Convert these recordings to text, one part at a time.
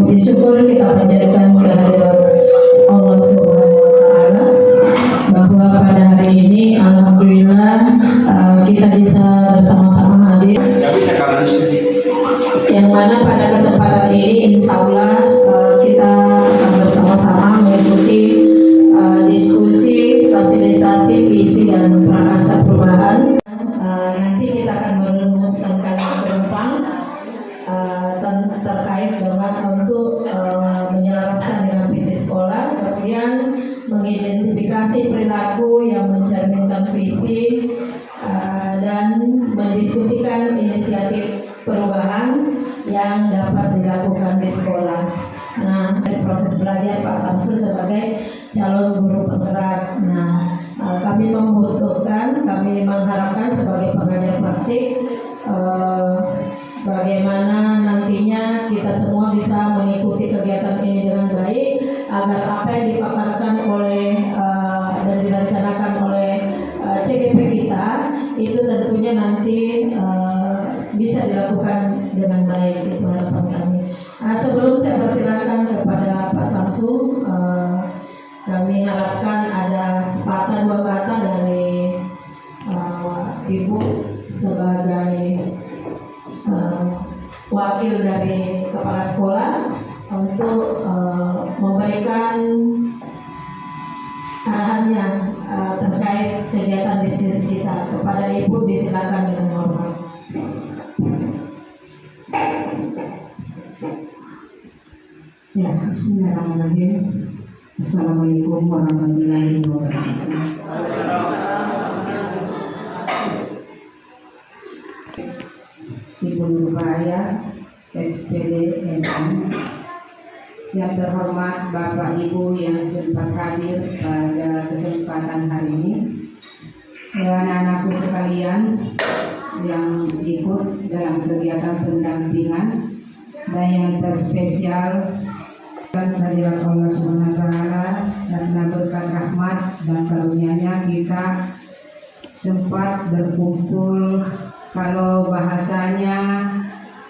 Puji syukur kita panjatkan kehadirat Allah Subhanahu wa Ta'ala bahwa pada hari ini alhamdulillah kita bisa bersama-sama hadir, yang mana pada kesempatan ini insya Allah kita akan bersama-sama mengikuti diskusi fasilitasi visi dan prakarsa perubahan. Nanti kita akan merumuskan kalimat ke depan terkait dengan untuk menyelaraskan dengan visi sekolah, kemudian mengidentifikasi perilaku yang mencerminkan visi dan mendiskusikan inisiatif perubahan yang dapat dilakukan di sekolah. Nah, proses belajar Pak Samsu sebagai calon guru penggerak. Nah, kami mengharapkan sebagai pengajar praktik bagaimana nantinya kita semua bisa mengikuti kegiatan ini dengan baik agar apa yang dipaparkan oleh dan direncanakan oleh CGP kita itu tentunya nanti bisa dilakukan dengan baik, itu harapan kami. Sebelum saya persilakan kepada Pak Samsu, kami harapkan ada sepatah dua kata dari Ibu sebagai wakil dari kepala sekolah untuk memberikan arahannya terkait kegiatan diskusi kita. Kepada Ibu disilakan dengan hormat. Ya, bismillahirrahmanirrahim. Assalamualaikum warahmatullahi wabarakatuh. Ibu Nuraya, SPD MN, yang terhormat Bapak Ibu yang sempat hadir pada kesempatan hari ini, anak-anakku sekalian yang ikut dalam kegiatan pendampingan, dan yang terspesial kehadirat Allah Subhanahu wa Ta'ala, karena berkat rahmat dan karunia-Nya kita sempat berkumpul, kalau bahasanya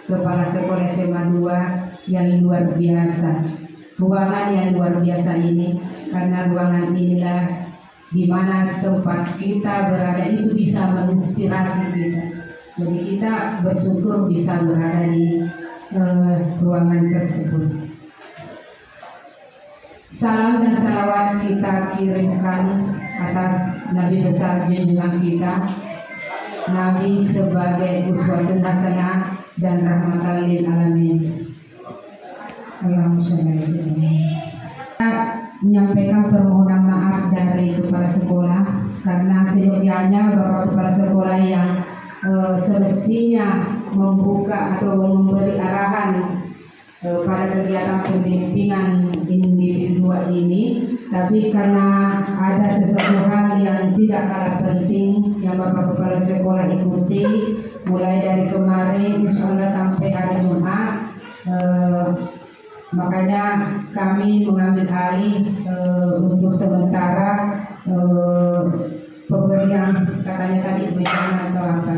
kepala sekolah SMA 2 yang luar biasa, ruangan yang luar biasa ini, karena ruangan inilah di mana tempat kita berada itu bisa menginspirasi kita. Jadi kita bersyukur bisa berada di ruangan tersebut. Salam dan salawat kita kirimkan atas Nabi besar junjungan kita, Nabi sebagai uswatun hasanah dan rahmatan lil alamin. Allahumma shalli ala. Menyampaikan permohonan maaf dari kepala sekolah karena seyogyanya Bapak kepala sekolah yang semestinya membuka atau memberi arahan pada kegiatan pembimbingan individu ini, tapi karena ada sesuatu hal yang tidak kalah penting yang Bapak kepala sekolah ikuti mulai dari kemarin insya Allah sampai hari Jumat, makanya kami mengambil alih untuk sementara pemberian katanya tadi bencana atau apa.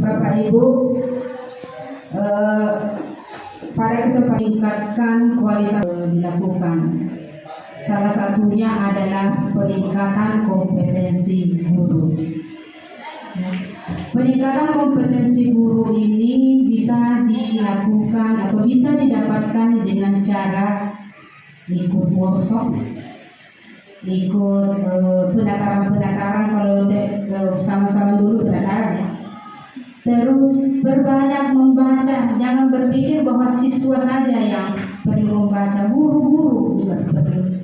Bapak Ibu, pada kesempatan meningkatkan kualitas dilakukan. Salah satunya adalah peningkatan kompetensi guru. Peningkatan kompetensi guru ini bisa dilakukan atau bisa didapatkan dengan cara ikut workshop, ikut pendaftaran kalau sama-sama dulu pendaftaran ya. Terus berbanyak membaca, jangan berpikir bahwa siswa saja yang perlu membaca, guru-guru juga perlu.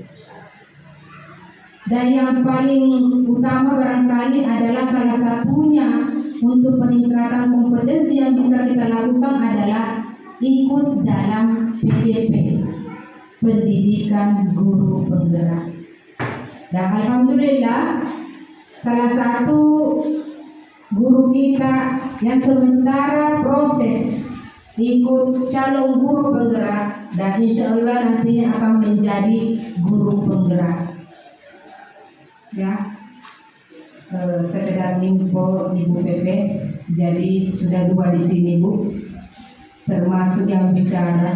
Dan yang paling utama barangkali adalah salah satunya untuk peningkatan kompetensi yang bisa kita lakukan adalah ikut dalam PGP, Pendidikan Guru Penggerak. Dan alhamdulillah salah satu guru kita yang sementara proses ikut calon guru penggerak dan insya Allah nantinya akan menjadi guru penggerak. Ya, sekedar info Ibu PP, jadi sudah 2 di sini Bu. termasuk yang bicara.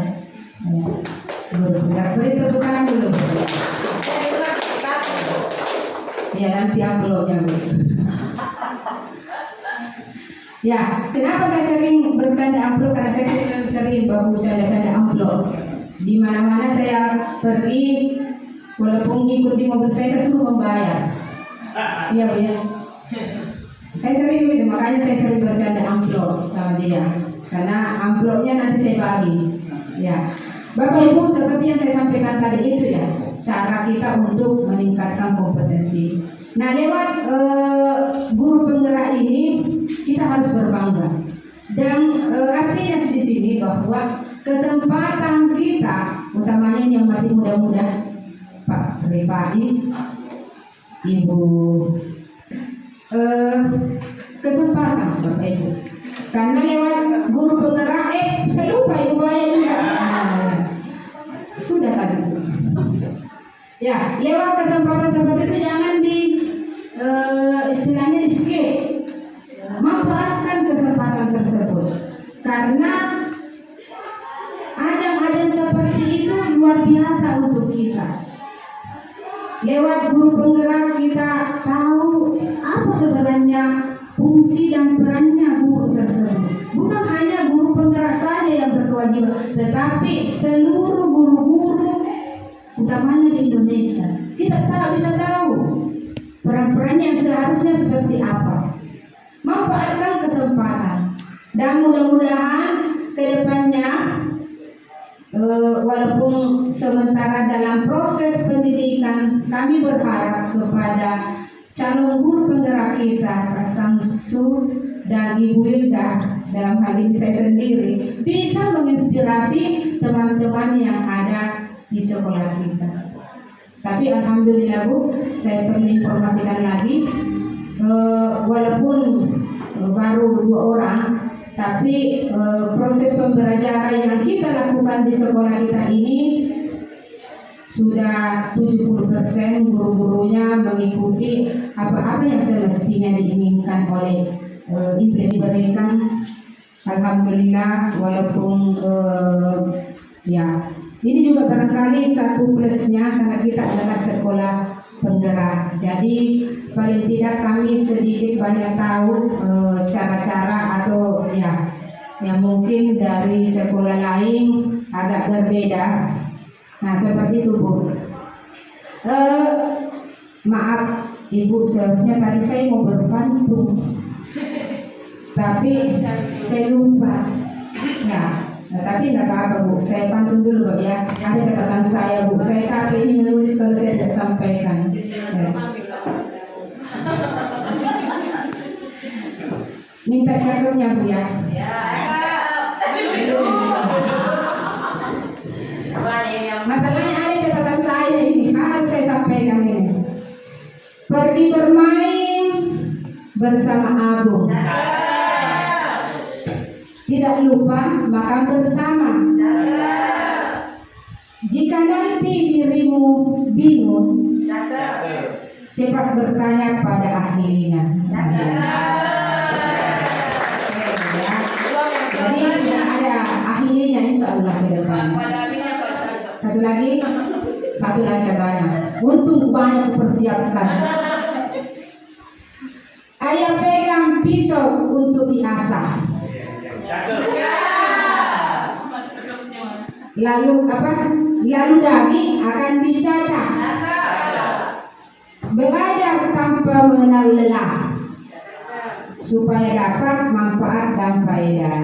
Ya. Beri tepuk tangan dulu. Ya, nanti uploadnya. Ya, kenapa saya sering bercanda amplop? Karena saya sering bercanda-canda amplop. Di mana-mana saya pergi, walaupun ikut di mobil saya suruh membayar. Iya Bu ya. Saya sering begitu, makanya saya sering bercanda amplop sama dia. Karena amplopnya nanti saya bagi. Ya, Bapak Ibu, seperti yang saya sampaikan tadi itu ya, cara kita untuk meningkatkan kompetensi. Nah, lewat guru penggerak ini kita harus berbangga. Dan artinya di sini bahwa kesempatan kita, utamanya yang masih muda-muda, Pak Rifai, Ibu, kesempatan Bapak Ibu. Karena lewat guru penggerak, saya lupa Ibu Baya juga. Sudah tadi. Ya, lewat kesempatan seperti itu jangan istilahnya di skip. Manfaatkan kesempatan tersebut. Karena ajang-ajang seperti itu luar biasa untuk kita. Lewat guru penggerak kita tahu apa sebenarnya fungsi dan perannya guru tersebut. Bukan hanya guru penggerak saja yang berkewajiban, tetapi seluruh guru-guru utamanya di Indonesia. Kita bisa tahu peran-perannya yang seharusnya seperti apa. Manfaatkan kesempatan dan mudah-mudahan kedepannya walaupun sementara dalam proses pendidikan, kami berharap kepada calon guru penggerak kita, Pak Samsu dan Ibu Wilda, dalam hal ini saya sendiri, bisa menginspirasi teman-teman yang ada di sekolah kita. Tapi alhamdulillah Bu, saya perlu informasikan lagi, walaupun baru 2 orang, tapi proses pembelajaran yang kita lakukan di sekolah kita ini sudah 70% guru-gurunya mengikuti apa-apa yang semestinya diinginkan oleh diberikan. Alhamdulillah, walaupun ya ini juga barangkali satu plusnya karena kita adalah sekolah penggerak. Jadi paling tidak kami sedikit banyak tahu cara-cara atau ya yang mungkin dari sekolah lain agak berbeda. Nah, seperti itu Bu. Maaf Ibu, seharusnya tadi saya mau berpantun, tapi saya lupa. Ya, tapi nggak apa-apa Bu, saya pantun dulu Bu ya. Ada catatan saya Bu, saya capek ini menulis kalau saya tidak sampaikan. Ya. Minta catatnya Bu ya. Masalahnya ada catatan saya ini, harus saya sampaikan ini. Pergi bermain bersama Agung. Tidak lupa makan bersama. Jika nanti dirimu bingung, cepat bertanya pada ahlinya. Jadi tidak ada ahlinya insya Allah ke depan. Satu lagi banyak. Untung banyak persiapkan. Ayah pegang pisau untuk diasah. Lalu daging akan dicacah. Belajar tanpa mengenal lelah supaya dapat manfaat dan faedah.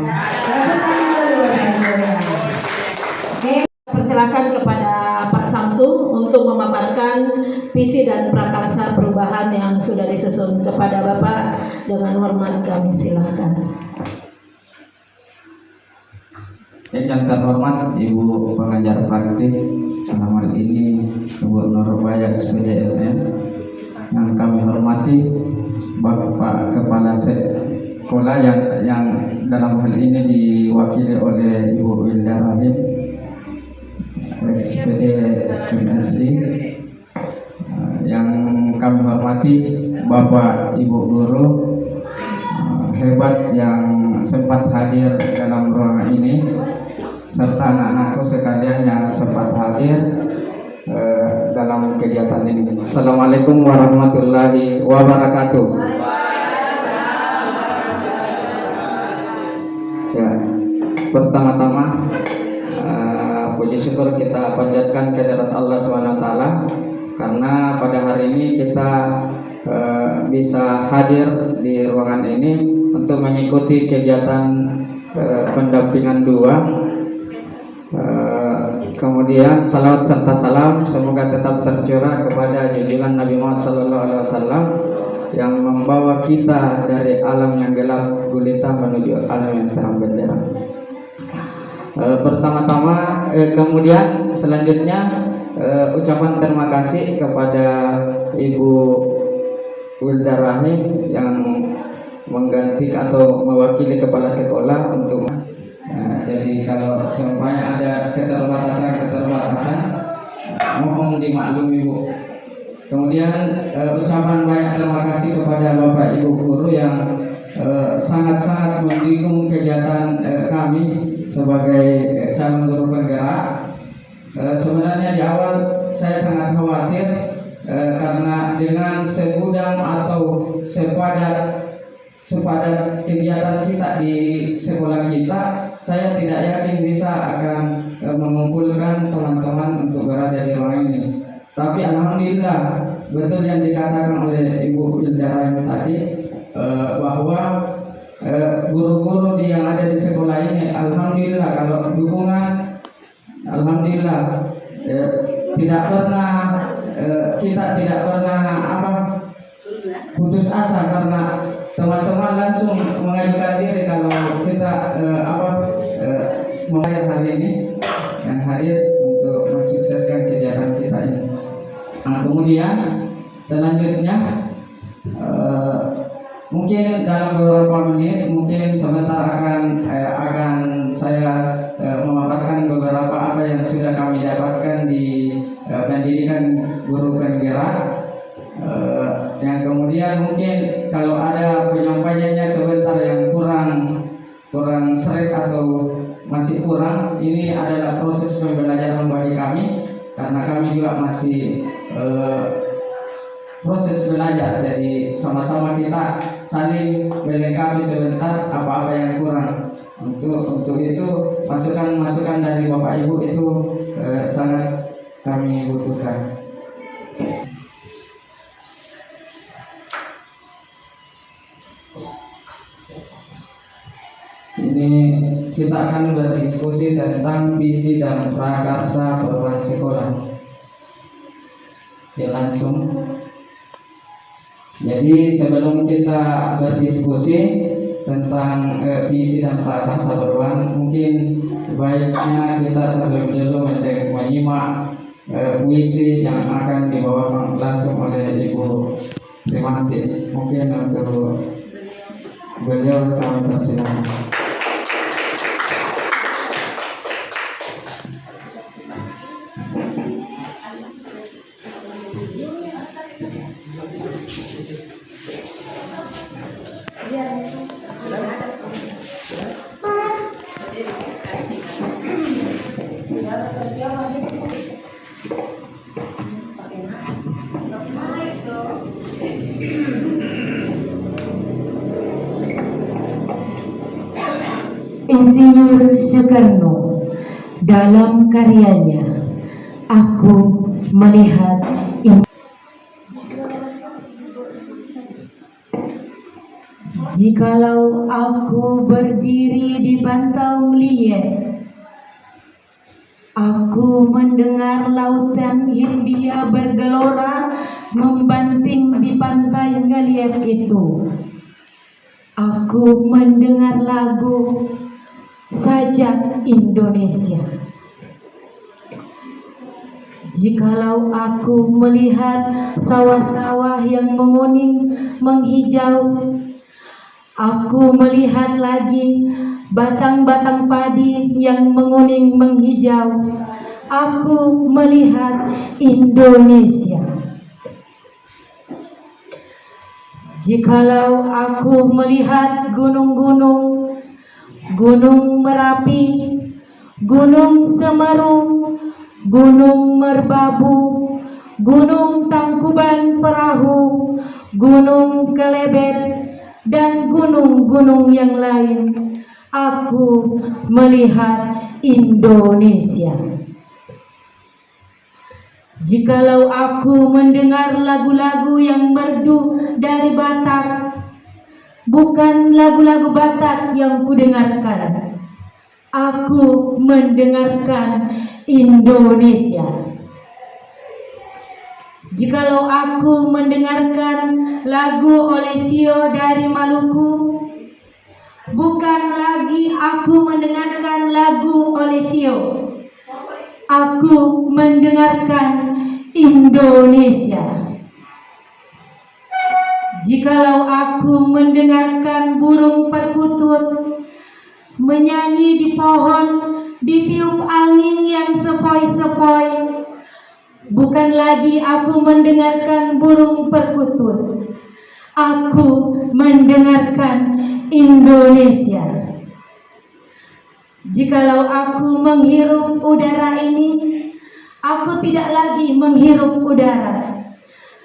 Persilakan kepada Pak Samsu untuk memaparkan visi dan prakarsa perubahan yang sudah disusun. Kepada Bapak dengan hormat kami silakan. Yang terhormat Ibu pengajar praktik, dalam hal ini Ibu Nurbaya SPDFM, yang kami hormati Bapak Kepala Sekolah yang dalam hal ini diwakili oleh Ibu Wilda Rahim SPD MSI, yang kami hormati Bapak Ibu guru hebat yang yang sempat hadir dalam ruangan ini, serta anak-anakku sekalian yang sempat hadir dalam kegiatan ini. Assalamualaikum warahmatullahi wabarakatuh. Ya, pertama-tama puji syukur kita panjatkan kehadirat Allah SWT, karena pada hari ini kita bisa hadir di ruangan ini untuk mengikuti kegiatan pendampingan 2. Kemudian salawat serta salam semoga tetap tercurah kepada junjungan Nabi Muhammad SAW yang membawa kita dari alam yang gelap gulita menuju alam yang terang benderang. Pertama-tama, kemudian selanjutnya ucapan terima kasih kepada Ibu Wilda Rahim yang mengganti atau mewakili kepala sekolah untuk jadi kalau semuanya ada keterbatasan mohon dimaklumi Bu. Kemudian ucapan banyak terima kasih kepada Bapak Ibu guru yang sangat-sangat mendukung kegiatan kami sebagai calon guru penggerak. Sebenarnya di awal saya sangat khawatir karena dengan segudang atau sepadat kegiatan kita di sekolah kita, saya tidak yakin bisa akan mengumpulkan teman-teman untuk berada di ruangan ini. Tapi alhamdulillah betul yang dikatakan oleh Ibu Ildara tadi bahwa guru-guru yang ada di sekolah ini, alhamdulillah kalau dukungan, alhamdulillah tidak pernah kita tidak pernah putus asa, karena teman-teman langsung mengajukan diri kalau kita mengajar hari ini yang hadir untuk mensukseskan kegiatan kita ini. Nah, kemudian selanjutnya mungkin dalam beberapa menit, mungkin sebentar akan saya memaparkan beberapa apa yang sudah kami dapatkan di pendidikan guru penggerak. Yang kemudian mungkin kalau ada penyampaiannya sebentar yang kurang seret atau masih kurang, ini adalah proses pembelajaran bagi kami, karena kami juga masih proses belajar. Jadi sama-sama kita saling melengkapi sebentar apa-apa yang kurang. Untuk itu masukan dari Bapak Ibu itu sangat kami butuhkan. Ini kita akan berdiskusi tentang visi dan prakarsa perubahan sekolah. Ya, langsung. Jadi sebelum kita berdiskusi tentang visi dan prakarsa perubahan, mungkin sebaiknya kita terlebih dahulu menyimak puisi yang akan dibawakan langsung oleh Ibu Trimanti. Mungkin untuk beliau kami persilakan. Insinyur Soekarno dalam karyanya Aku Melihat Jikalau aku berdiri di Pantau Mlie, aku mendengar lautan Hindia bergelora membanting di pantai ngeliat itu. Aku mendengar lagu Sajak Indonesia. Jikalau aku melihat sawah-sawah yang menguning menghijau, aku melihat lagi batang-batang padi yang menguning menghijau. Aku melihat Indonesia. Jikalau aku melihat gunung-gunung Gunung Merapi, Gunung Semeru, Gunung Merbabu, Gunung Tangkuban Perahu, Gunung Kelebet, dan gunung-gunung yang lain. Aku melihat Indonesia. Jikalau aku mendengar lagu-lagu yang merdu dari Batak, bukan lagu-lagu Batak yang kudengarkan. Aku mendengarkan Indonesia. Jikalau aku mendengarkan lagu Olesio dari Maluku, bukan lagi aku mendengarkan lagu Olesio. Aku mendengarkan Indonesia. Jikalau aku mendengarkan burung perkutut menyanyi di pohon, ditiup angin yang sepoi-sepoi, bukan lagi aku mendengarkan burung perkutut. Aku mendengarkan Indonesia. Jikalau aku menghirup udara ini, aku tidak lagi menghirup udara.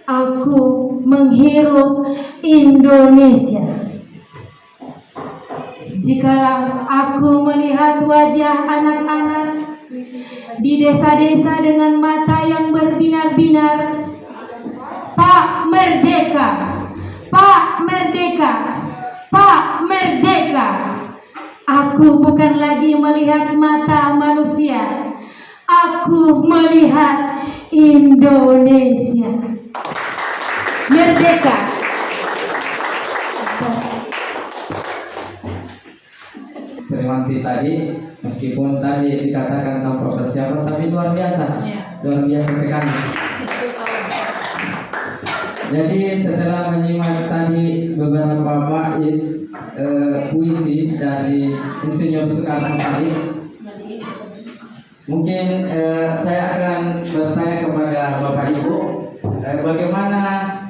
Aku menghirup Indonesia. Jikalau aku melihat wajah anak-anak di desa-desa dengan mata yang berbinar-binar, Pak Merdeka, Pak Merdeka, Pak Merdeka. Aku bukan lagi melihat mata manusia. Aku melihat Indonesia. Merdeka. Triwanti tadi, meskipun tadi dikatakan tanpa persiapan, tapi luar biasa, luar biasa sekali. Jadi setelah menyimak tadi beberapa bait puisi dari Insinyur Soekarno tadi, mungkin saya akan bertanya kepada Bapak Ibu, bagaimana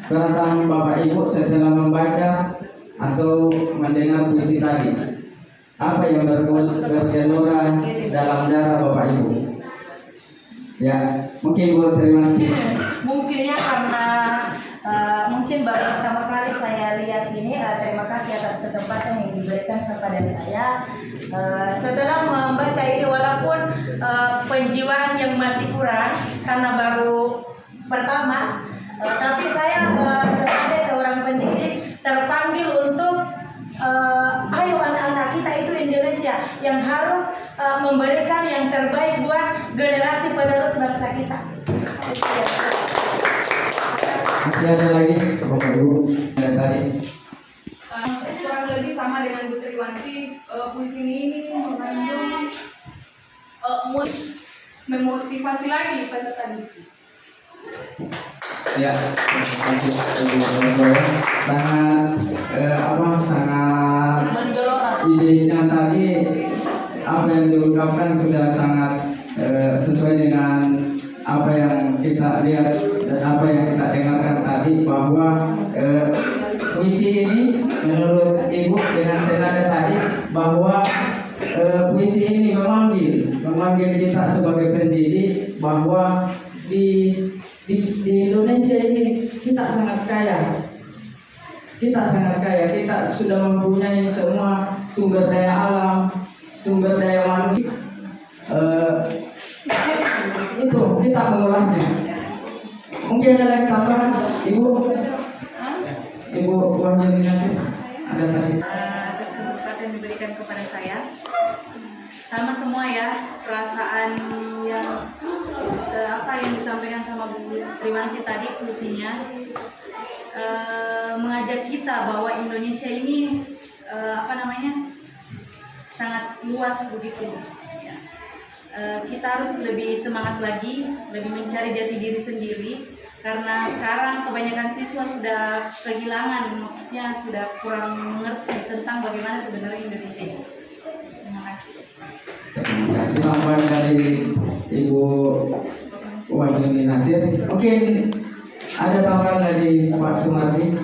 perasaan Bapak Ibu setelah membaca atau mendengar puisi tadi? Apa yang bergelora dalam darah Bapak Ibu? Ya, mungkin Ibu terima kasih. Mungkinnya karena mungkin baru pertama kali saya lihat ini. Terima kasih atas kesempatan yang diberikan kepada saya. Setelah membaca ini, walaupun penjiwaan yang masih kurang karena baru pertama, tapi saya sebagai seorang pendidik terpanggil untuk ayo anak-anak kita itu Indonesia yang harus memberikan yang terbaik buat generasi penerus bangsa kita. Masih ada lagi Bapak Ibu ada tadi? Kurang lebih sama dengan Bu Triwanti, puisi ini mengandung memotivasi lagi peserta didik. Ya, terima kasih Ibu. Sangat idenya tadi apa yang diungkapkan sudah sangat sesuai dengan apa yang kita lihat dan apa yang kita dengarkan tadi, bahwa puisi ini menurut Ibu dengan senada tadi bahwa puisi ini memanggil kita sebagai pendidik bahwa di Indonesia ini kita sangat kaya. Kita sudah mempunyai semua sumber daya alam, sumber daya manusia. Itu kita mengolahnya. Mungkin ada lagi tambahan, Ibu Wahyu ada tadi. Atas kesempatan diberikan kepada saya, sama semua ya, perasaan yang apa yang disampaikan sama Bu Triwanti tadi puisinya, mengajak kita bahwa Indonesia ini sangat luas begitu. Ya. Kita harus lebih semangat lagi, lebih mencari jati diri sendiri, karena sekarang kebanyakan siswa sudah kehilangan, maksudnya sudah kurang mengerti tentang bagaimana sebenarnya Indonesia ini. Terima kasih. Terima kasih tambahan dari Ibu Wahyu Nasir. Mungkin ada tambahan dari Pak Sumardi.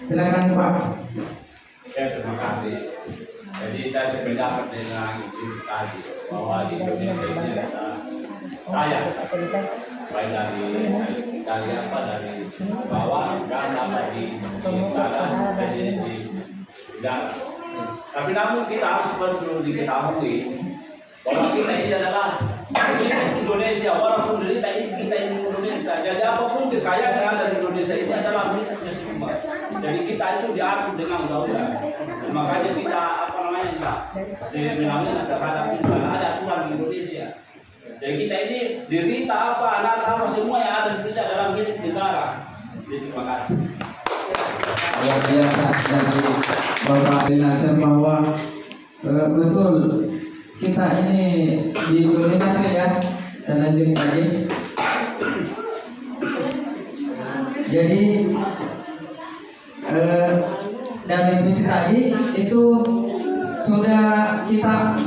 Silakan Pak. Ya, terima kasih. Jadi saya sependapat dengan itu tadi bahwa di Indonesia ini adalah kaya, baik dari bawah gas apa di dalam di udara. Tapi namun kita harus perlu diketahui bahwa kita ini adalah Indonesia, walaupun kita ini Indonesia. Jadi apapun kekayaan yang ada di Indonesia ini adalah miliknya semua. Jadi kita itu diatur dengan undang-undang. Makanya kita sebenarnya terhadap itu ada aturan di Indonesia. Jadi kita ini derita apa, anak apa semua yang ada di Indonesia adalah milik negara. Jadi terima kasih. Luar biasa dari Bapak Dinasir bahwa betul kita ini di Indonesia sih ya. Saya lanjut lagi. Jadi dari visi tadi itu sudah kita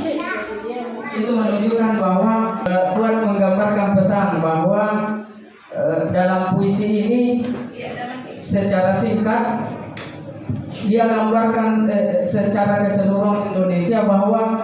itu menunjukkan bahwa buat menggambarkan pesan bahwa dalam puisi ini secara singkat dia gambarkan secara keseluruhan Indonesia bahwa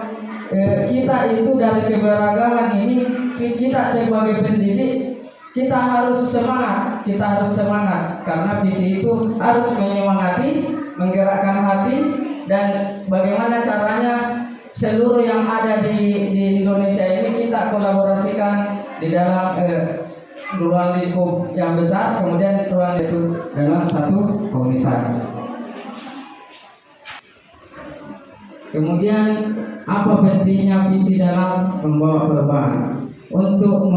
kita itu dari keberagaman ini, kita sebagai pendidik kita harus semangat karena visi itu harus menyemangati, menggerakkan hati, dan bagaimana caranya seluruh yang ada di Indonesia ini kita kolaborasikan di dalam ruang lingkup yang besar, kemudian ruang itu dalam satu komunitas. Kemudian apa pentingnya visi dalam membawa perubahan untuk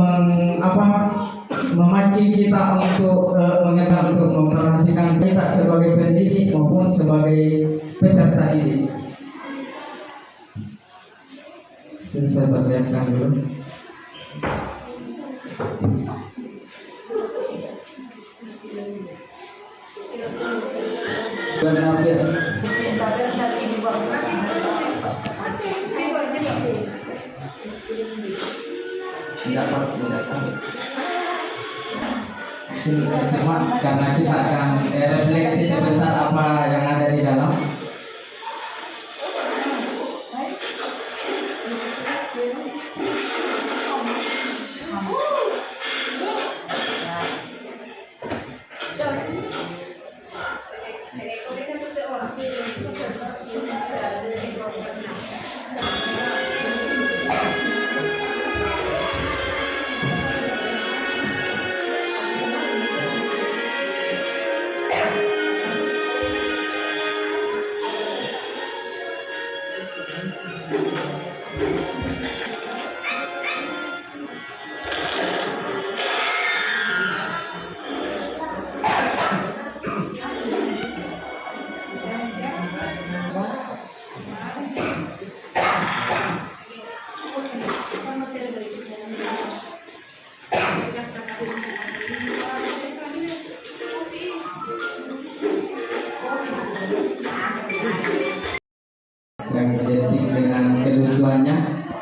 memancing kita untuk mengenal, untuk memperhatikan kita sebagai pendidik maupun sebagai peserta didik. Ini saya perlihatkan dulu. Benar. Karena kita akan refleksi sebentar apa yang ada di dalam. Yang identik dengan kelucuannya,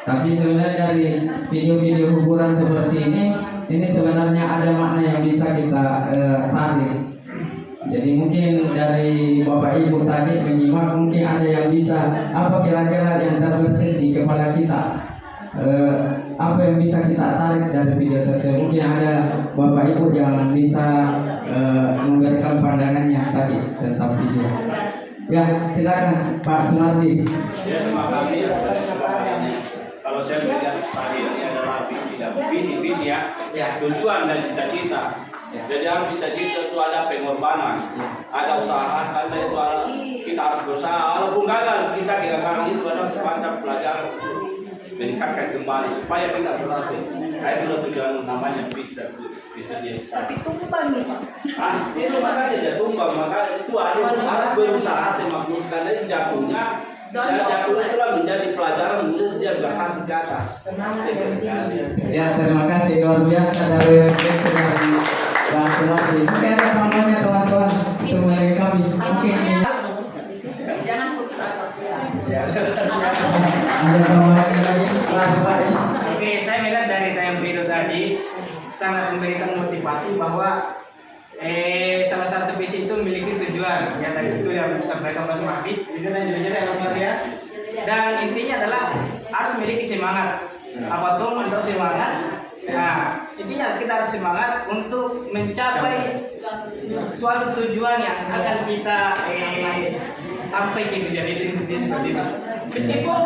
tapi sebenarnya dari video-video hiburan seperti ini sebenarnya ada makna yang bisa kita tarik. Jadi mungkin dari Bapak Ibu tadi menyimak, mungkin ada yang bisa apa kira-kira yang terbersih di kepala kita, apa yang bisa kita tarik dari video tersebut. Mungkin ada Bapak Ibu yang bisa memberikan pandangannya tadi tentang video. Ya, silakan Pak Sumardi. Ya, terima kasih atas kesempatan. Kalau saya melihat tadi ini adalah visi ya, tujuan dan cita-cita. Jadi harus cita-cita itu ada pengorbanan, ada usaha, karena itu ada, kita harus berusaha. Walaupun gagal, kita kegagalan itu adalah semacam pelajaran untuk meningkatkan kembali supaya kita berhasil. Itu tujuan namanya visi dan bisa dia. Tapi tumpang nih Pak. Itu makanya dia tumbang, maka itu harus berusaha semakin karena jatuhnya itulah menjadi pelajaran, menjadi dia berhasil di atas. Ya, terima kasih luar biasa dari Pak Sumardi. Oke, ada tambahannya teman-teman untuk melalui kami. Oke, Jangan putus asa. ada tambahannya lagi Pak Sumardi. Oke, saya melihat dari tayang video tadi sangat memberikan motivasi bahwa salah satu visi itu memiliki tujuan. Ya tadi itu yang disampaikan Mas Mahdi. Jujur dan jujur ya Mas Mahdi ya. dan intinya adalah harus memiliki semangat. Apa tuh untuk semangat? Nah, intinya kita harus semangat untuk mencapai suatu tujuan yang akan kita sampai ke tujuan itu. Meskipun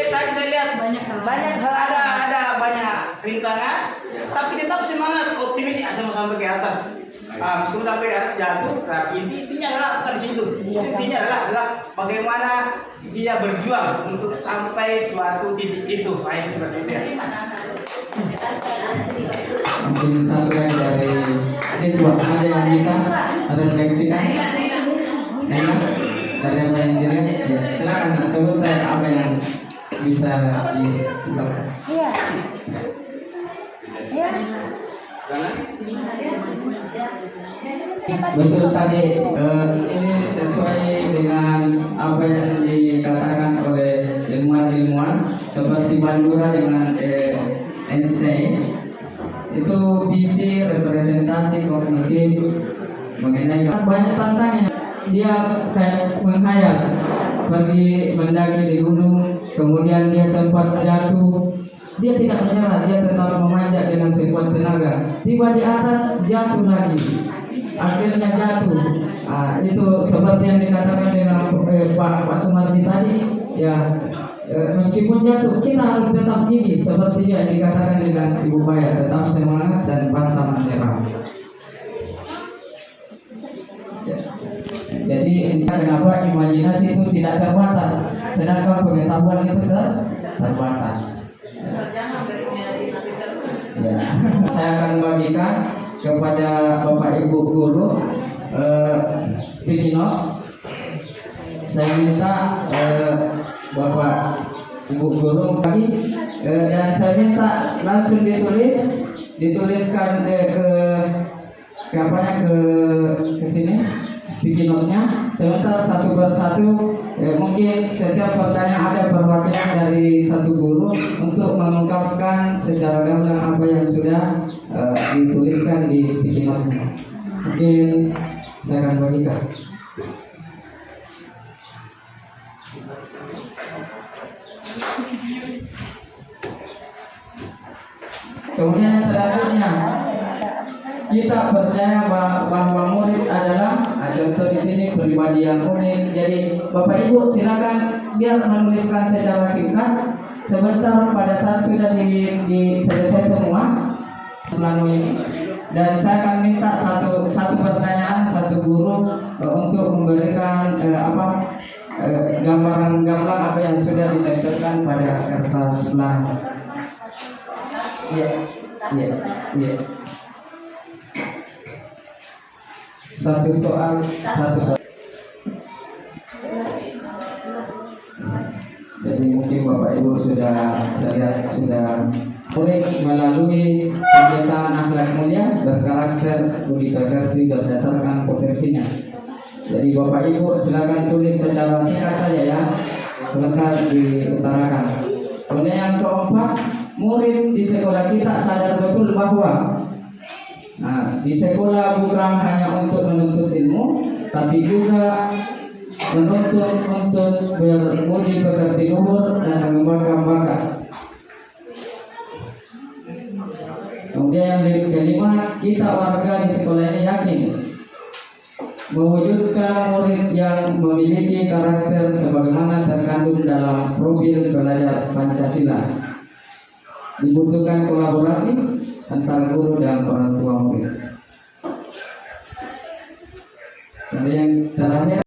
tadi saya lihat banyak hal, ada banyak rintangan, tapi tetap semangat, optimis, sama-sama ke atas. Meskipun sampai di atas jatuh, nah, intinya adalah bukan di situ. Intinya adalah bagaimana dia berjuang untuk sampai suatu titik itu. Baik, seperti itu ya. Mungkin satu lagi dari siswa ada yang bisa refleksikan. Enak dari apa yang dilihat, ya, silakan sebut saya apa yang bisa diungkapkan. Betul tadi, ini sesuai dengan apa yang dikatakan oleh ilmuwan-ilmuwan seperti Bandura dengan Einstein. Itu visi representasi kognitif mengenai banyak tantangan. Dia kayak menghayal pergi mendaki di gunung, kemudian dia sempat jatuh. Dia tidak menyerah, dia tetap memanjat dengan sekuat tenaga. Tiba di atas, jatuh lagi, akhirnya jatuh. Itu seperti yang dikatakan dengan Pak Sumardi tadi, ya. Meskipun jatuh, kita harus tetap gigih seperti yang dikatakan dengan Ibu Maya, tetap semangat dan pantang menyerah. Ya. Jadi kenapa imajinasi itu tidak terbatas, sedangkan pengetahuan itu terbatas. Ya. Saya akan bagikan kepada Bapak Ibu guru speaking of. Saya minta Bapak Ibu guru lagi dan saya minta langsung dituliskan ke sini speaking note-nya. Saya minta satu persatu, mungkin setiap pertanyaan ada perwakilan dari satu guru untuk mengungkapkan secara gamblang apa yang sudah dituliskan di speaking note-nya. Mungkin saya akan bagikan. Kemudian selanjutnya kita percaya bahwa murid adalah contoh di sini pribadi yang unik. Jadi Bapak Ibu silakan biar menuliskan secara singkat sebentar pada saat sudah selesai semua melalui ini. Dan saya akan minta satu pertanyaan satu guru untuk memberikan gambaran gamblang apa yang sudah ditempelkan pada kertas belakang. Iya. Satu soal, satu. Jadi mungkin Bapak Ibu sudah mulai melalui kebiasaan akhlak mulia berkarakter budi pekerti berdasarkan potensinya. Jadi Bapak Ibu silakan tulis secara singkat saja ya, sebentar diutarakan. Kemudian yang keempat, murid di sekolah kita sadar betul bahwa di sekolah bukan hanya untuk menuntut ilmu, tapi juga menuntut untuk berbudi pekerti luhur dan mengembangkan bakat. Kemudian yang kelima, kita warga di sekolah ini yakin mewujudkan murid yang memiliki karakter sebagaimana terkandung dalam profil belajar Pancasila. Dibutuhkan kolaborasi antara guru dan orang tua murid. Dan yang terakhir,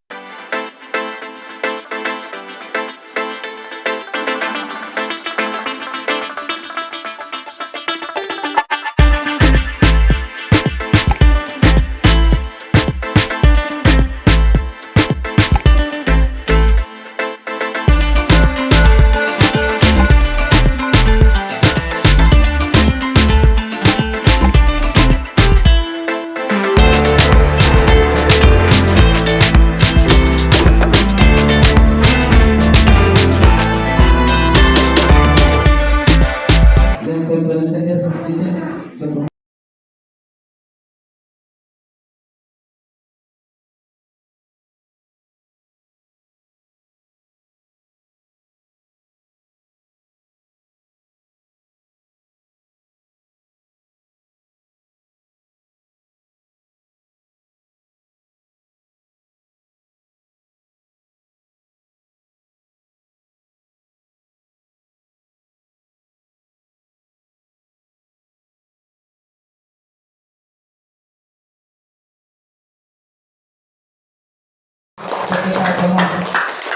kita semua.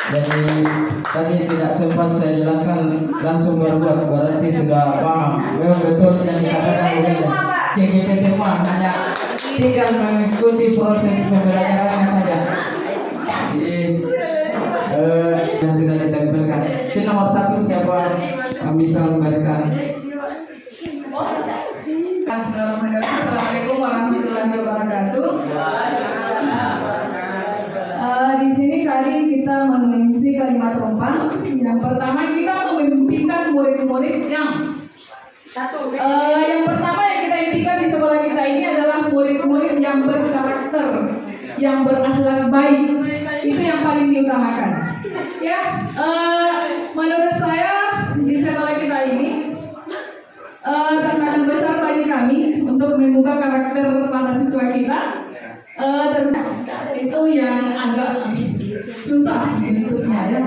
Jadi tadi tidak sempat saya jelaskan, langsung berbuat, berarti sudah paham. Memang betul yang dikatakan oleh CGP semua, hanya tinggal mengikuti proses pembelajarannya saja. Jadi yang sudah ditempelkan. Jadi nomor 1 siapa yang bisa memberikan? Assalamualaikum warahmatullahi wabarakatuh. Di sini kali kita mengisi kalimat rompang. Yang pertama kita memimpikan murid-murid yang pertama yang kita impikan di sekolah kita ini adalah murid-murid yang berkarakter, yang berakhlak baik. Itu yang paling diutamakan. Ya, menurut saya di sekolah kita ini tantangan besar bagi kami untuk membuka karakter para siswa kita itu yang agak susah bentuknya ya.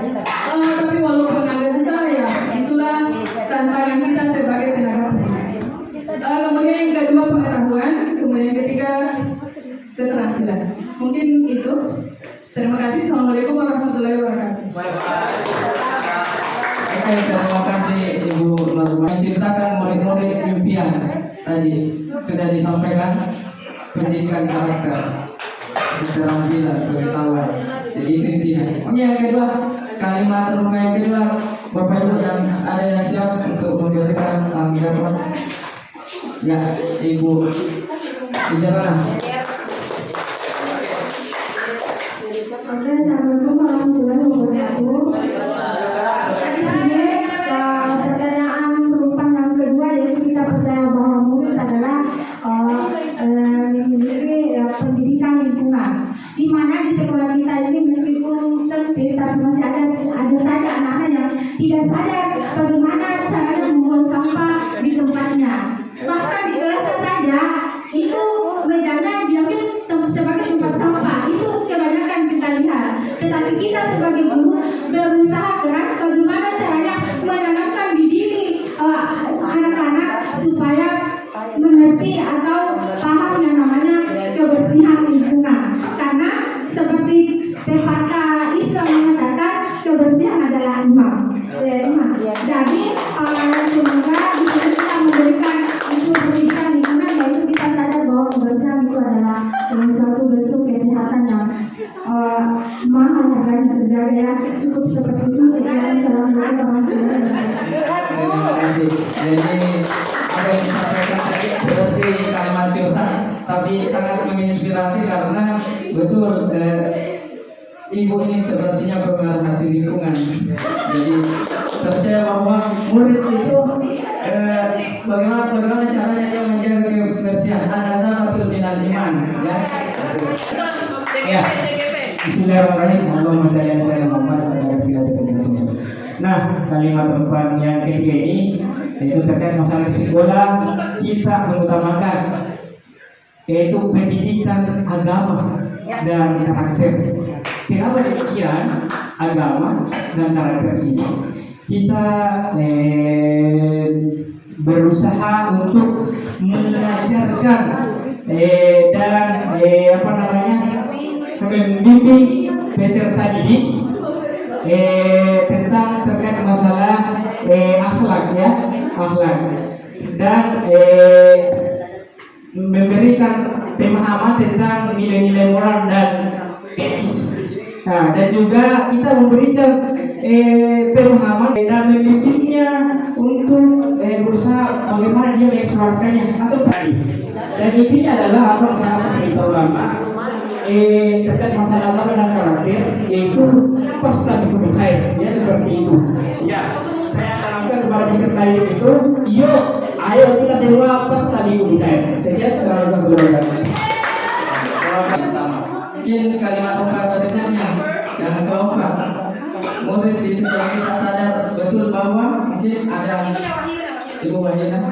Tapi walaupun agak susah ya, itulah tantangan kita sebagai tenaga pendidik. Kemudian yang kedua pengetahuan, kemudian yang ketiga keterampilan. Mungkin itu. Terima kasih. Assalamualaikum warahmatullahi wabarakatuh. Oke, terima kasih Ibu Norma. Menciptakan murid-murid impian tadi sudah disampaikan, pendidikan karakter, keterampilan, pengetahuan. Jadi itu intinya. Yang kedua, kalimat rumah yang kedua, Bapak Ibu yang ada yang siap untuk memberikan tanggapan. Ya, Ibu Ijana. Oke, assalamualaikum warahmatullahi wabarakatuh. Pertanyaan penumpang yang kedua yaitu kita percaya bahwa murid adalah memiliki pendidikan lingkungan. Di mana di sekolah kita ini meskipun sempit tapi masih ada saja anak-anak yang tidak sadar bagaimana caranya membuang sampah di tempatnya. Bahkan di kelasnya saja itu mejanya diambil sebagai tempat sampah. Itu kebanyakan kita lihat. Tetapi kita sebagai guru berusaha keras bagaimana caranya menanamkan di diri anak-anak supaya mengerti atau paham yang namanya kebersihan lingkungan. Karena seperti pepatah Islam mengatakan kebersihan adalah iman. Jadi semoga kita memberikan itu pendidikan lingkungan, yaitu kita sadar bahwa kebersihan itu adalah suatu bentuk kesehatan yang mahal harganya terjaga ya. Cukup seperti itu. Sekian. Assalamualaikum warahmatullahi wabarakatuh. Terima kasih. Jadi apa yang disampaikan tadi seperti kalimat curhat, tapi sangat menginspirasi karena betul Ibu ini sepertinya pemerhati lingkungan. Jadi percaya bahwa murid itu bagaimana caranya dia menjaga kebersihan. An-nazafatul minal iman. Ya. Bismillahirrahmanirrahim. Allahumma shalli ala sayyidina Muhammad wa ala alihi wa sahbihi. Nah, kalimat tempat yang ketiga ini yaitu terkait masalah di sekolah kita mengutamakan yaitu pendidikan agama dan karakter. Kenapa demikian? Agama dan karakter sini kita berusaha untuk mengajarkan dan membimbing peserta didik tentang terkait masalah akhlak ya, akhlak dan memberikan pemahaman tentang nilai-nilai moral dan etis. Nah, dan juga kita memberikan pemahaman dan membimbingnya untuk berusaha bagaimana dia mengeksplorasinya atau tadi. Dan intinya adalah apa yang kita ulama terkait masalah agama dan karakter, yaitu pastabiqul khair, ya seperti itu. Ya, saya tanamkan kepada peserta itu, ayo kita semua pastabiqul khair. Sekian, assalamualaikum warahmatullahi wabarakatuh. Mungkin kalimat ungkap berikutnya yang keempat, murid di sekolah kita sadar betul bahwa mungkin ada Ibu Wahina.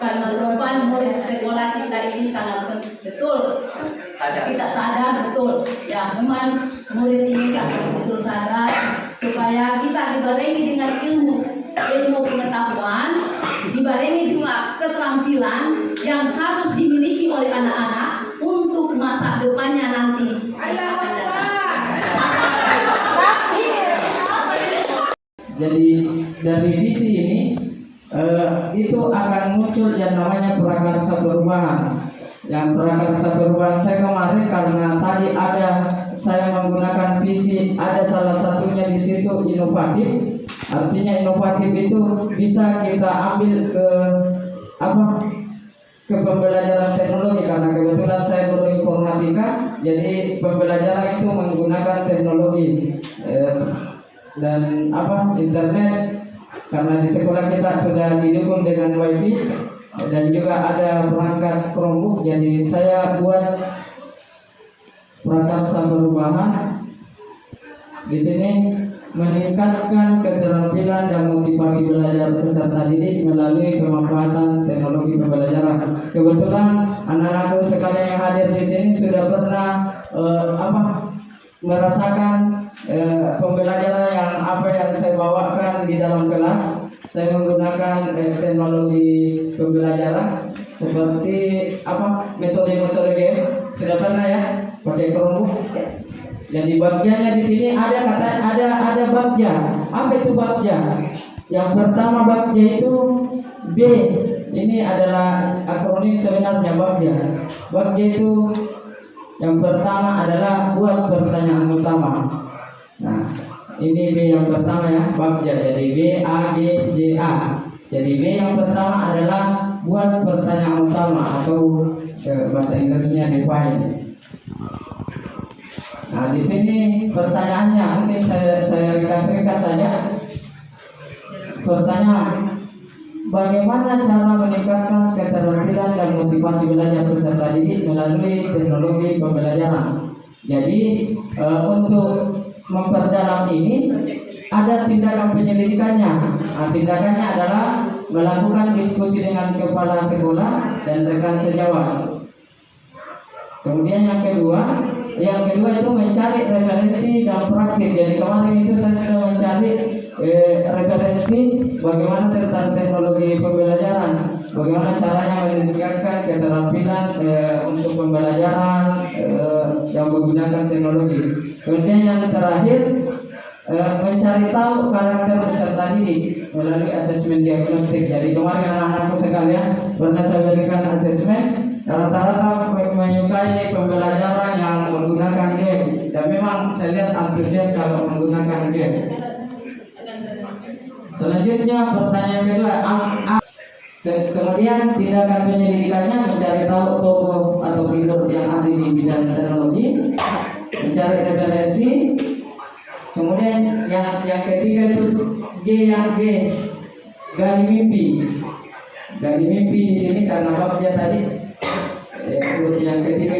Kalimat perempuan murid sekolah kita ini sangat betul. Kita sadar betul. Ya, memang murid ini sangat betul sadar supaya kita dibarengi dengan ilmu pengetahuan, dibarengi juga keterampilan, yang harus dimiliki oleh anak-anak untuk masa depannya nanti. Jadi dari visi ini itu akan muncul yang namanya prakarsa perubahan. Yang prakarsa perubahan saya kemarin karena tadi ada saya menggunakan visi, ada salah satunya di situ inovatif. Artinya inovatif itu bisa kita ambil ke ke pembelajaran teknologi, karena kebetulan saya berinformatika, jadi pembelajaran itu menggunakan teknologi dan internet, karena di sekolah kita sudah didukung dengan wifi dan juga ada perangkat Chromebook. Jadi saya buat prakarsa perubahan di sini, meningkatkan keterampilan dan motivasi belajar peserta didik melalui pemanfaatan teknologi pembelajaran. Kebetulan anak-anakku sekalian yang hadir di sini sudah pernah merasakan pembelajaran yang saya bawakan di dalam kelas. Saya menggunakan teknologi pembelajaran seperti metode-metode game. Sudah pernah ya pakai Chromebook. Jadi babnya di sini ada babnya. Apa itu babnya? Yang pertama babnya itu B. Ini adalah akronim sebenarnya babnya. Babnya itu yang pertama adalah buat pertanyaan utama. Nah, ini B yang pertama ya, babnya. Jadi B A D J A. Jadi B yang pertama adalah buat pertanyaan utama atau bahasa Inggrisnya define. Nah, di sini pertanyaannya mungkin saya ringkas saja. Pertanyaan: bagaimana cara meningkatkan keterampilan dan motivasi belajar peserta didik melalui teknologi pembelajaran? Jadi untuk memperdalam ini ada tindakan penyelidikannya. Nah, tindakannya adalah melakukan diskusi dengan kepala sekolah dan rekan sejawat. Kemudian yang kedua itu mencari referensi dan praktik. Jadi kemarin itu saya sudah mencari referensi bagaimana tentang teknologi pembelajaran, bagaimana caranya meningkatkan keterampilan untuk pembelajaran yang menggunakan teknologi. Kemudian yang terakhir mencari tahu karakter peserta didik melalui asesmen diagnostik. Jadi kemarin anak-anakku sekalian pernah saya berikan asesmen. Rata-rata menyukai pembelajaran yang menggunakan game, dan memang saya lihat antusias kalau menggunakan game. Selanjutnya pertanyaan kedua, kemudian tindakan penyelidikannya mencari tahu tokoh atau figur yang ahli di bidang teknologi, mencari referensi. Kemudian yang ketiga itu gali mimpi. Gali mimpi di sini karena babnya tadi. Yang ketiga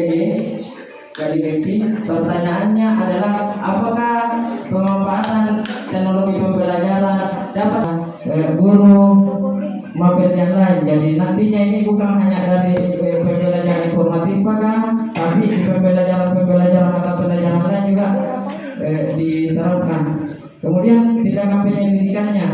gali mimpi. Pertanyaannya adalah apakah pemanfaatan teknologi pembelajaran dapat guru maupun yang lain. Jadi nantinya ini bukan hanya dari pembelajaran informatika kan, tapi pembelajaran atau pembelajaran lain juga diterapkan. Kemudian tindakan penyelidikannya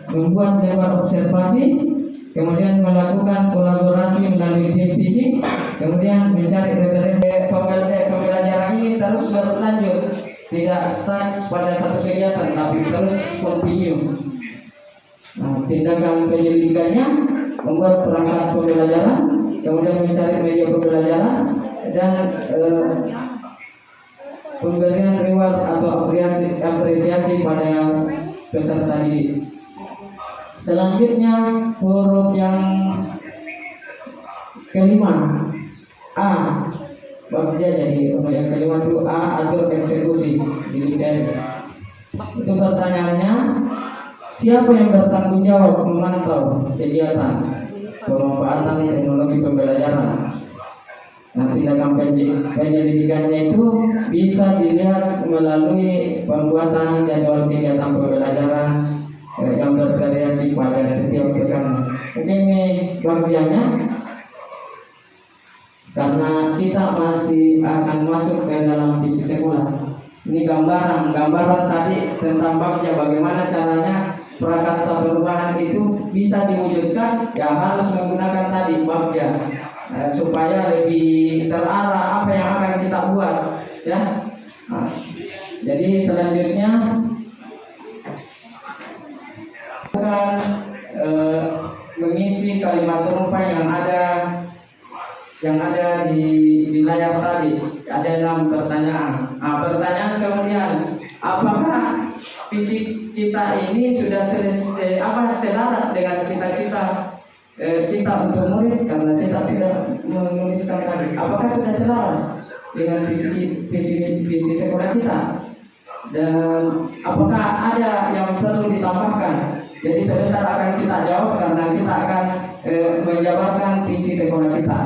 membuat lewat observasi, kemudian melakukan kolaborasi melalui tim teaching, kemudian mencari referensi. Pembelajaran ini terus berlanjut, tidak stuck pada satu kegiatan, tapi terus continue. Nah, tindakan penyelidikannya membuat perangkat pembelajaran, kemudian mencari media pembelajaran, dan pemberian reward atau apresiasi pada peserta didik. Selanjutnya huruf yang kelima, A. Babnya jadi huruf yang kelima itu A, atur eksekusi detail. Itu pertanyaannya, siapa yang bertanggung jawab memantau kegiatan pemanfaatan teknologi pembelajaran? Nah, tindakan penyelidikannya itu bisa dilihat melalui pembuatan jadwal kegiatan pembelajaran yang bervariasi pada setiap pekan. Mungkin ini bagiannya, karena kita masih akan masuk ke dalam visi sekolah. Ini gambaran tadi tentang babnya, bagaimana caranya prakarsa perubahan itu bisa diwujudkan ya harus menggunakan tadi Babja supaya lebih terarah apa yang akan kita buat ya. Nah, jadi selanjutnya akan mengisi kalimat terupa yang ada di layar tadi. Ada 6 pertanyaan. Nah, pertanyaan kemudian, apakah fisik kita ini sudah selaras dengan cita-cita kita untuk murid? Karena kita sudah menuliskan tadi. Apakah sudah selaras dengan visi sekolah kita? Dan apakah ada yang perlu ditambahkan? Jadi sebentar akan kita jawab karena kita akan menjabarkan visi sekolah kita.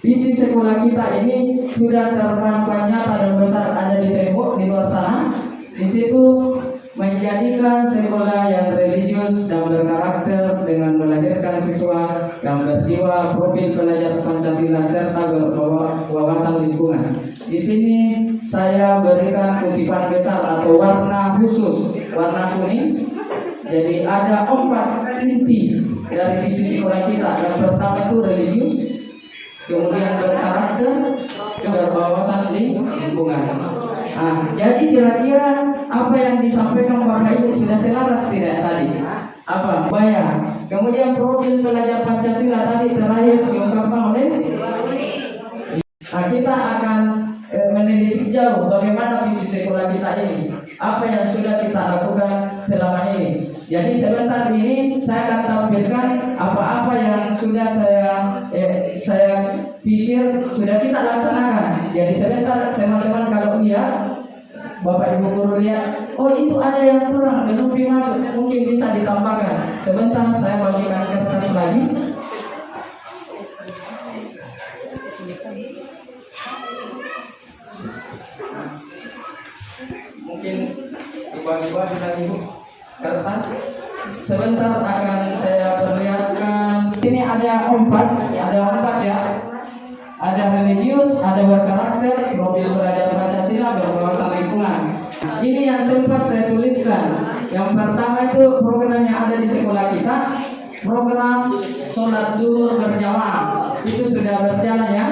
Visi sekolah kita ini sudah terpampang nyata dan besar, ada di tembok di luar sana. Di situ menjadikan sekolah yang religius dan berkarakter dengan melahirkan siswa yang berjiwa profil pelajar Pancasila serta berwawasan lingkungan. Di sini saya berikan kutipan besar atau warna khusus, warna kuning. Jadi ada 4 inti dari visi sekolah kita. Yang pertama itu religius, kemudian berkarakter, berwawasan lingkungan. Nah, jadi kira-kira apa yang disampaikan Bapak Ibu sudah selaras tidak tadi? Apa? Bayang. Kemudian profil pelajar Pancasila tadi terakhir diungkapkan oleh. Nah, kita akan menelisik jauh bagaimana visi sekolah kita ini, apa yang sudah kita lakukan selama ini. Jadi sebentar ini saya akan tampilkan apa-apa yang sudah saya pikir sudah kita laksanakan. Jadi sebentar teman-teman kalau lihat, Bapak Ibu guru lihat, oh itu ada yang kurang, belum masuk, mungkin bisa ditambahkan. Sebentar saya bagikan kertas lagi. Mungkin dibagi-bagi lagi kertas. Sebentar akan saya perlihatkan. Sini ada 4 ya. Ada religius, ada berkarakter, profil pelajar Pancasila, berwawasan lingkungan. Ini yang sempat saya tuliskan. Yang pertama itu program yang ada di sekolah kita, program sholat duhur berjamaah. Itu sudah berjalan ya.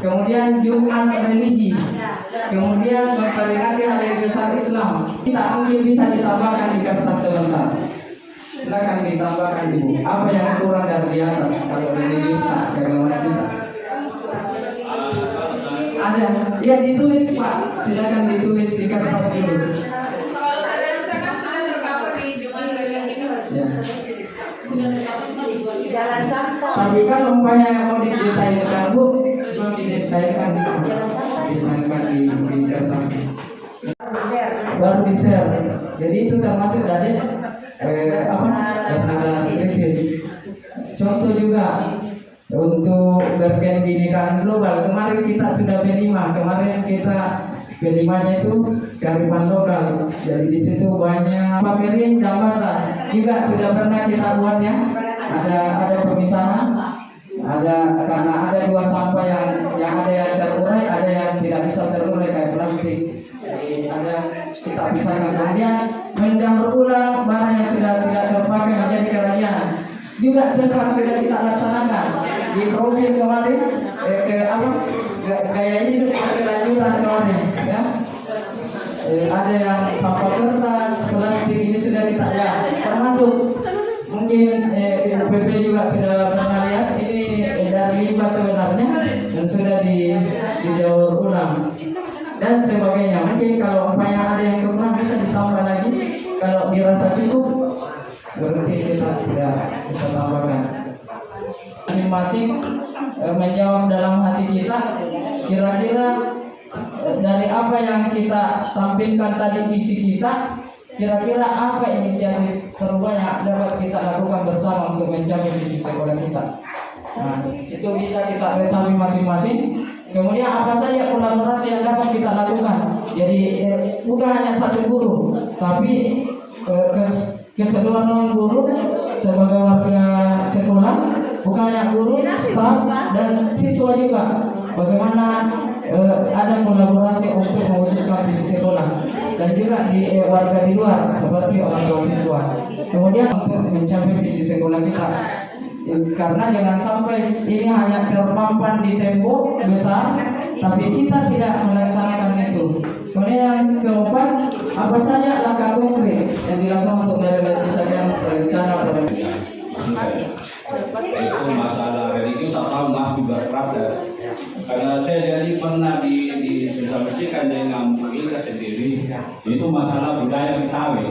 Kemudian Jumat religi. Kemudian memperingati hari besar Islam. Kita mungkin bisa ditambahkan di kertas sebentar. Silakan ditambahkan Ibu. Apa yang kurang dari atas? Kalau religius, bagaimana kita? Ada, ya ditulis Pak. Silakan ditulis di kertas dulu. Ya. Jangan sampai. Tapi kan umpamanya mau didetailkan Bu, mau didetailkan di kertas. Baru di share. Jadi itu termasuk dari tenaga kritis. Contoh juga untuk berpendidikan global, kemarin kita sudah P5. Kemarin kita P5-nya itu kearifan lokal. Jadi di situ banyak pamerin dan bahasa. Juga sudah pernah kita buat ya. Ada pemisahan. Karena ada 2 sampah yang ada yang terurai, ada yang tidak bisa terurai kayak plastik. Jadi ada kita pisahkan. Kemudian mendaur ulang barang yang sudah tidak terpakai menjadi kerajinan. Juga sempat sudah kita laksanakan di profil kemarin gaya hidup berkelanjutan kemarin ya. Ada yang sampah kertas, plastik ini sudah kita ya, termasuk mungkin PP juga sudah pernah lihat ini dari limbah sebenarnya dan sudah didaur ulang dan sebagainya. Mungkin kalau umpamanya ada yang kurang bisa ditambah lagi. Kalau dirasa cukup berarti kita tidak bisa tambahkan. Masing-masing menjawab dalam hati kita, kira-kira dari apa yang kita tampilkan tadi visi kita, kira-kira apa inisiatif terbaik yang dapat kita lakukan bersama untuk mencapai visi sekolah kita. Nah, itu bisa kita resapi masing-masing. Kemudian apa saja kolaborasi yang dapat kita lakukan. Jadi bukan hanya satu guru, tapi keseluruhan guru sebagai warga sekolah, bukan hanya guru, staf dan siswa juga. Bagaimana ada kolaborasi untuk mewujudkan visi sekolah dan juga di warga di luar seperti orang tua siswa. Kemudian untuk mencapai visi sekolah kita, karena jangan sampai ini hanya terpampang di tembok besar tapi kita tidak melaksanakan itu. Kemudian yang keempat, apa saja langkah konkret yang dilakukan untuk merealisasikan rencana pada itu masalah religius atau mas juga praktek. Karena saya jadi pernah disosialisasikan dengan Bu Ilka sendiri, itu masalah budaya Betawi.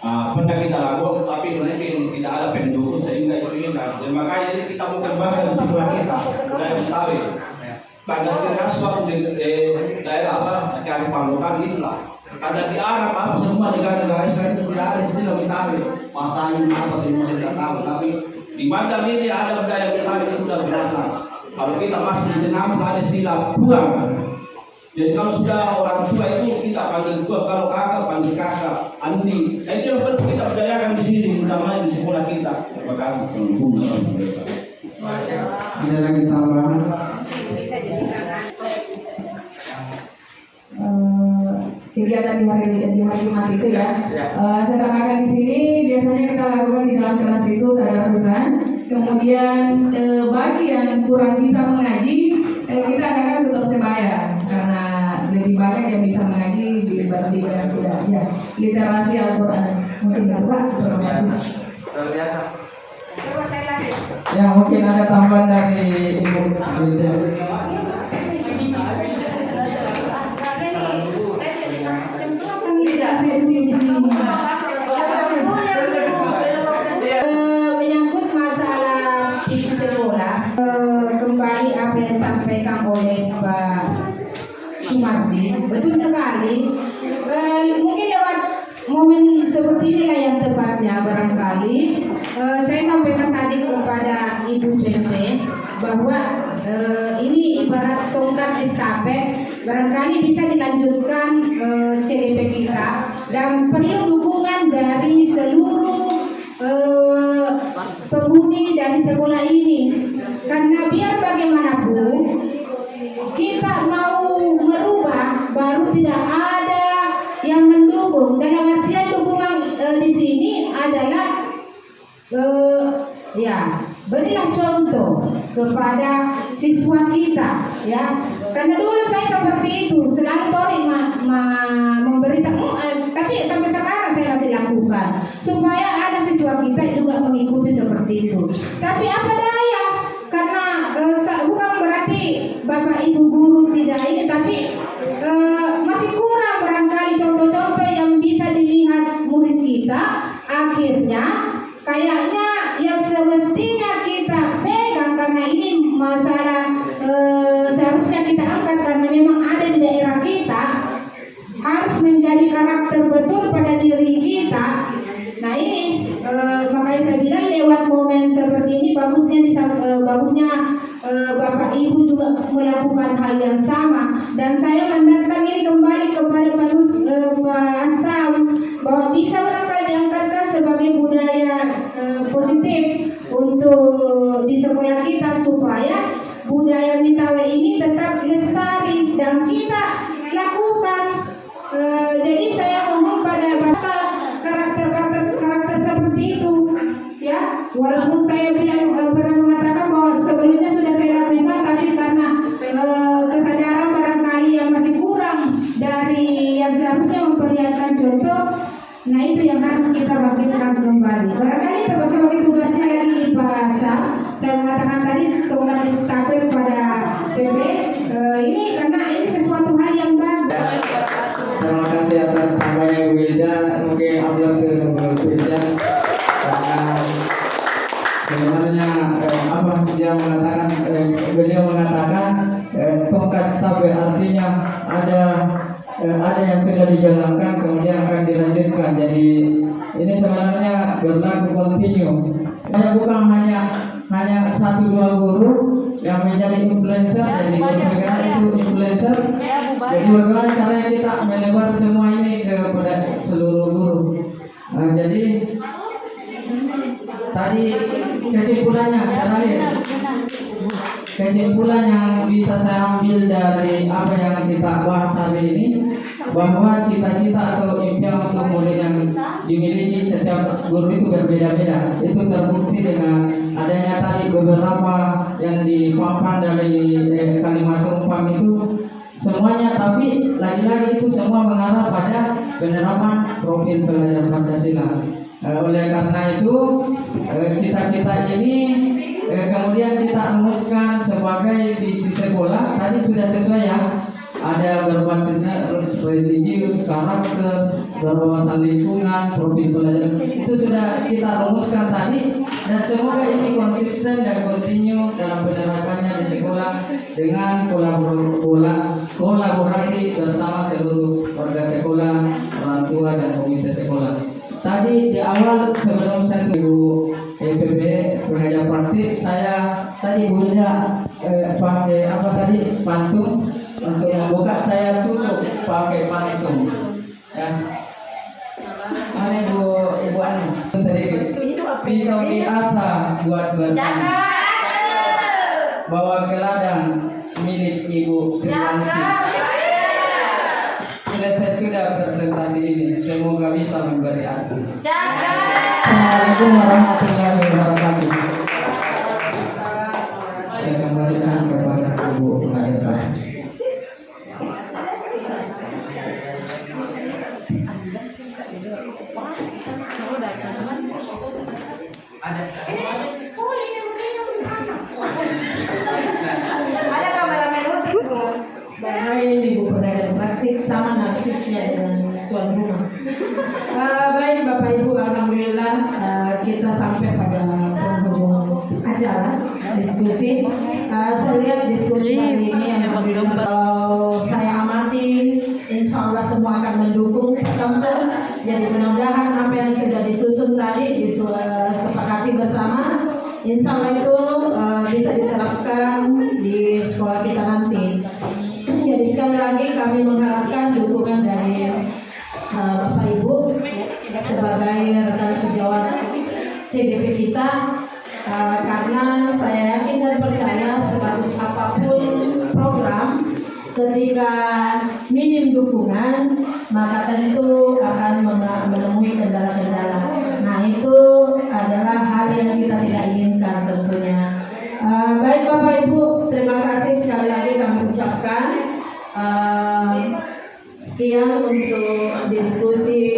Pernah kita lakukan, tapi mungkin tidak ada pendukung sehingga itu hilang. Dan makanya kita mau kembangkan sekolah kita budaya Betawi. Pada ciri khas suatu daerah kearifan lokal itulah. Ada di Arab apa semua negara-negara Islam itu tidak ada istilah Betawi. Pasain apa semua sudah tahu, tapi di Bandar ini ada budaya Betawi itu sudah berangkat. Kalau kita masih di tengah ada istilah buang. Jadi kalau sudah orang tua itu kita panggil tua, kalau kakak panggil kakak, andi. Itu yang perlu kita budayakan di sini, utamanya di sekolah kita. Terima kasih. Ada lagi tambahan? Kegiatan di hari Jumat itu ya. Saya tambahkan di sini biasanya kita lakukan di dalam kelas itu tadarusan. Kemudian bagi yang kurang bisa mengaji, kita adakan tutor sebaya karena lebih banyak yang bisa mengaji di yang sudah ya literasi Al-Quran. Mungkin Bapak Luar biasa. Ya mungkin ada tambahan dari Ibu Wilda. Menyangkut masalah visi sekolah, kembali apa yang disampaikan oleh Pak Sumardi, betul sekali. Mungkin lewat momen seperti inilah yang tepatnya barangkali saya sampaikan tadi kepada Ibu PP bahwa ini ibarat tongkat estafet, barangkali bisa dilanjutkan CDP kita dan perlu dukungan dari seluruh penghuni dari sekolah ini, karena biar bagaimanapun kita mau merubah baru tidak ada yang mendukung. Dalam artian dukungan di sini adalah ya berilah contoh kepada siswa kita ya, karena dulu saya seperti itu selalu Tori memberitahu, tapi sampai sekarang saya masih lakukan supaya ada siswa kita juga mengikuti seperti itu. Tapi apa daya, karena bukan berarti Bapak Ibu guru tidak ini, tapi masih kurang barangkali contoh-contoh yang bisa dilihat murid kita. Akhirnya kayaknya yang semestinya kita pegang, karena ini masalah seharusnya kita angkat karena memang ada di daerah kita, harus menjadi karakter betul pada diri kita. Nah ini makanya saya bilang lewat momen seperti ini bagusnya Bapak Ibu juga melakukan hal yang sama, dan saya mendatangi kembali kepada Pak Sam bahwa bisa barangkali diangkatkan sebagai budaya positif untuk di sekolah kita supaya budaya Betawi ini tetap lestari dan kita lakukan. Jadi saya mohon pada Bapak karakter seperti itu ya, walaupun saya tidak pernah mengatakan bahwa sebelumnya sudah saya lakukan, tapi karena kesadaran barangkali yang masih kurang dari yang seharusnya memperlihatkan contoh, nah itu yang harus kita bangkitkan kembali. Barangkali sebagai tugasnya lagi Pak Sam, saya mengatakan tadi tongkat estafet pada PB ini karena ini sesuatu hal yang bagus. Terima kasih atas tambahnya Wilda. Mungkin aplaus ke Wilda karena sebenarnya apa dia mengatakan, beliau mengatakan tongkat estafet artinya ada yang sudah dijalankan kemudian akan dilanjutkan. Jadi ini sebenarnya berlaku kontinu. Bukan hanya 1-2 guru yang menjadi influencer, jadi bagaimana itu influencer. Jadi bagaimana caranya kita melebar semua ini kepada seluruh guru. Jadi tadi kesimpulannya terakhir kesimpulan yang bisa saya ambil dari apa yang kita bahas hari ini, bahwa cita-cita atau impian untuk murid yang dimiliki setiap guru itu berbeda-beda. Itu terbukti dengan adanya tadi beberapa yang dipampang dari kalimat umpam itu semuanya, tapi lagi-lagi itu semua mengarah pada penerapan profil pelajar Pancasila. Oleh karena itu cita-cita ini kemudian kita rumuskan sebagai visi sekolah. Tadi sudah sesuai ya, ada berbasisnya religius, karakter, berwawasan lingkungan, profil pelajar, itu sudah kita rumuskan tadi, dan semoga ini konsisten dan kontinu dalam penerapannya di sekolah dengan kolaborasi bersama seluruh warga sekolah, orang tua dan komite sekolah. Tadi di awal sebelum saya Ibu EPP pengajar praktik, saya tadi Bunda pakai apa tadi pantun untuk membuka, saya tutup pakai pantun ya. Mana ibu anu sedikit pisau diasah buat bertani, bawa ke ladang milik Ibu Trianti. Selesai sudah presentasi ini, semoga bisa memberi arti. Assalamualaikum warahmatullahi wabarakatuh. Saya kembalikan kepada Ibu pengajar. Baik, Ibu pengajar praktik sama narsisnya dengan tuan rumah. Baik Bapak Ibu, alhamdulillah kita sampai pada penghujung acara diskusi. Saya lihat diskusi hari ini yang kalau saya amati, insya Allah semua akan mendukung Samsul. Jadi mudah-mudahan apa yang sudah disusun tadi disepakati bersama, insya Allah itu bisa diterapkan di sekolah kita nanti. Jadi sekali lagi kami mengharapkan dukungan dari Bapak Ibu sebagai rekan sejawat CDP kita, karena saya yakin dan percaya sebagus apapun program, ketika minim dukungan maka tentu akan menemui kendala-kendala. Nah itu adalah hal yang kita tidak inginkan tentunya. Baik Bapak Ibu, terima kasih sekali lagi kami ucapkan. Sekian untuk diskusi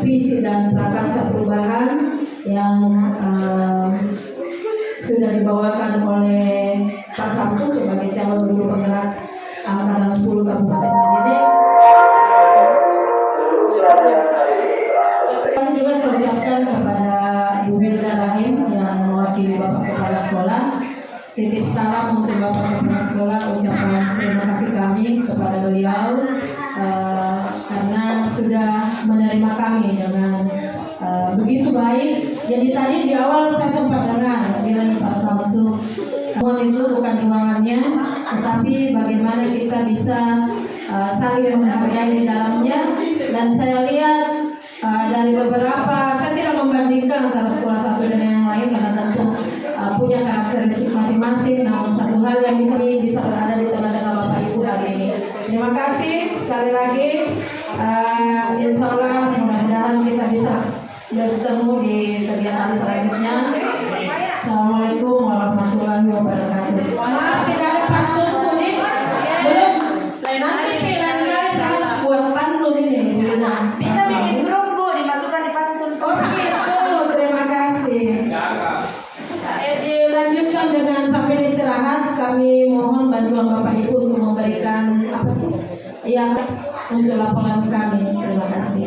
visi dan prakarsa perubahan yang sudah dibawakan oleh Pak Samsul sebagai calon guru penggerak angkatan 10 Kabupaten Majene. Saya juga saya ucapkan kepada Ibu Hilda Rahim yang mewakili Bapak Kepala Sekolah. Titip salam untuk Bapak Kepala Sekolah, ucapan terima kasih kami kepada beliau karena sudah menerima kami dengan begitu baik. Jadi tadi di awal saya sempat dengar bilang Pak Samsul, semua itu bukan ruangannya, tetapi bagaimana kita bisa saling menghargai di dalamnya. Dan saya lihat dari beberapa, saya tidak membandingkan antara sekolah satu dengan yang lain karena tentu punya karakteristik masing-masing. Namun satu hal yang bisa berada di tengah-tengah Bapak Ibu hari ini. Terima kasih sekali lagi. Insya Allah mudah-mudahan kita bisa bertemu di kegiatan selanjutnya. Assalamualaikum warahmatullahi wabarakatuh. Maaf tidak ada pantun tuh nih. Belum. Nanti lain kali saya buat pantun ini. Bisa bikin grup Bu, dimasukkan di pantun. Oh gitu. Terima kasih. Dilanjutkan dengan sambil istirahat, kami mohon bantuan Bapak Ibu untuk memberikan apa yang untuk laporan kami. Terima kasih.